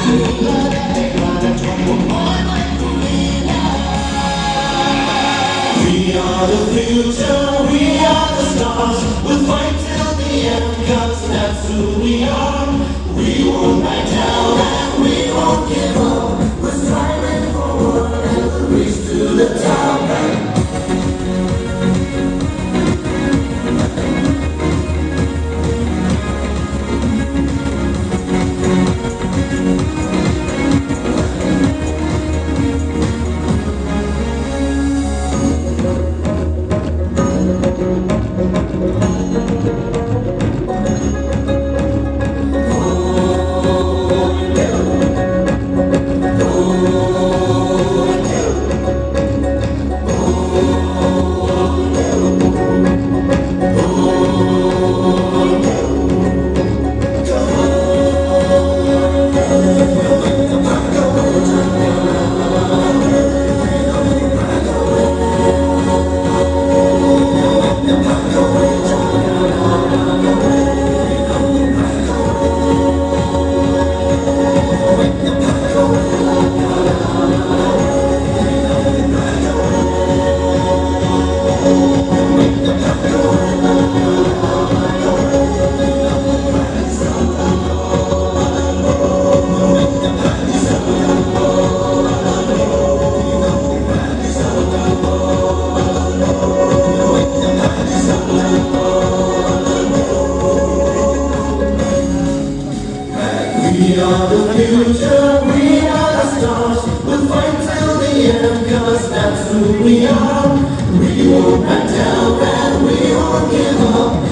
We are the future, we are the stars. We'll fight till the end, 'cause that's who we are. We won't back down and we won't give up. We're striving forward and we'll reach to the top. We are the future, we are the stars. We'll fight till the end, 'cause that's who we are. We won't back down and we won't give up.